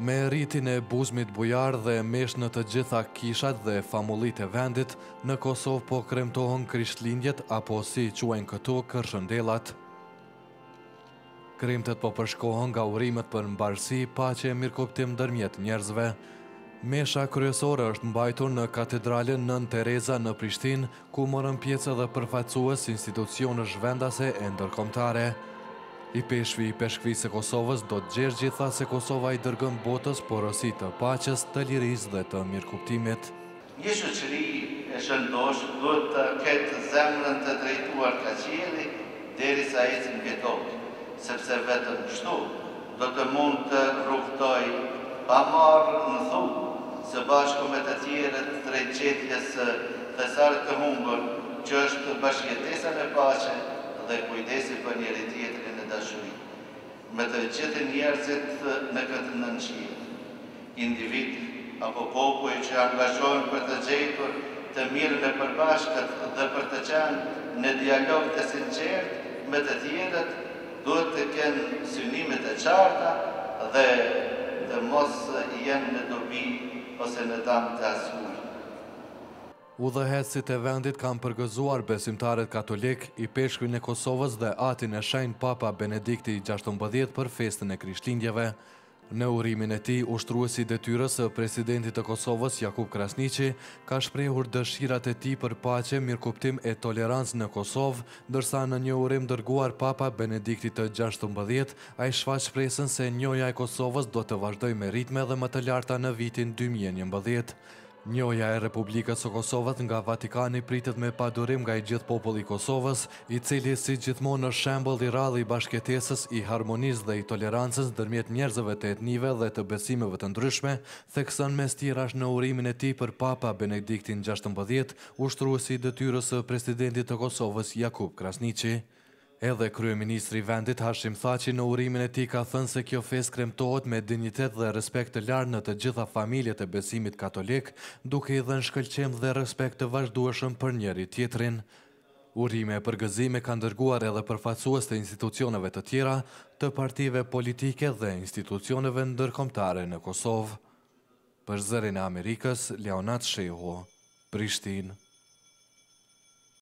Me rritin e buzmit bujar dhe mesh në të gjitha kishat dhe famullit e vendit, në Kosovë po kremtohen krishtlindjet apo si quajnë këtu kërshëndellat. Kremtet po përshkohen nga urimet për mbarësi, paqe e mirëkuptim ndërmjet njerëzve. Mesha kryesore është mbajtur në katedralen Nën Tereza në Prishtinë, ku morën pjesë edhe përfaqësues institucionesh vendase e ndërkombëtare. I peshqvi i peshkvisë e Kosovës do të Gjergji tha se Kosova i dërgën botës porosi të paqes, të lirisë dhe të mirëkuptimit. Një shoqëri e shëndosh duhet të ketë zemrën të drejtuar ka qielli derisa ecën mbi tokë, sepse vetëm kështu do të mund të rrugtoj pa marrë në thunë, së bashku me të tjerët drejt gjetjes së thesarit të humbur, që është bashkëjetesa me paqe dhe kujdesi për njëri tjetrin në dashuri, me të gjithë njerëzit në këtë nënqiell. Individ apo popull që angazhohen për të gjetur të mirën e përbashkët dhe për të qenë në dialog të sinqert me të tjerët, duhet të kenë synimet e qarta dhe të mos jenë në dobi ose në dëm të asnjë. Udhëheqësit e vendit kanë përgëzuar besimtarët katolik, i peshkujnë e Kosovës dhe atin e shenjtë Papa Benedikti XVI për festën e Krishtlindjeve. Në urimin e tij, ushtruesi i detyrës së presidentit të Kosovës, Jakub Krasniqi, ka shprehur dëshirat e tij për paqe, mirëkuptim e tolerancë në Kosovë, ndërsa në një urim dërguar Papa Benedikti XVI, ai shfaq shpresën se njoja e Kosovës do të vazhdojë me ritme dhe më të larta në vitin 2011. Njoja e Republikës së Kosovës nga Vatikani pritet me padurim nga i gjithë populli i Kosovës, i cili si gjithmonë është shembull i rrallë i bashkëjetesës, i harmonisë dhe i tolerancës ndërmjet njerëzve të etnive dhe të besimeve të ndryshme, thekson mes tjerash në urimin e tij për Papa Benediktin XVI, ushtruesi i detyrës së presidentit të Kosovës Jakub Krasniqi. Edhe kryeministri i vendit Hashim Thaçi në urimin e tij ka thënë se kjo festë kremtohet me dinjitet dhe respekt të lartë në të gjitha familjet e besimit katolik, duke i dhënë shkëlqim dhe respekt të vazhdueshëm për njëri tjetrin. Urime e përgëzime kanë dërguar edhe përfaqësues të institucioneve të tjera, të partive politike dhe institucioneve ndërkombëtare në Kosovë. Për Zërin e Amerikës, Leonat Shehu, Prishtinë.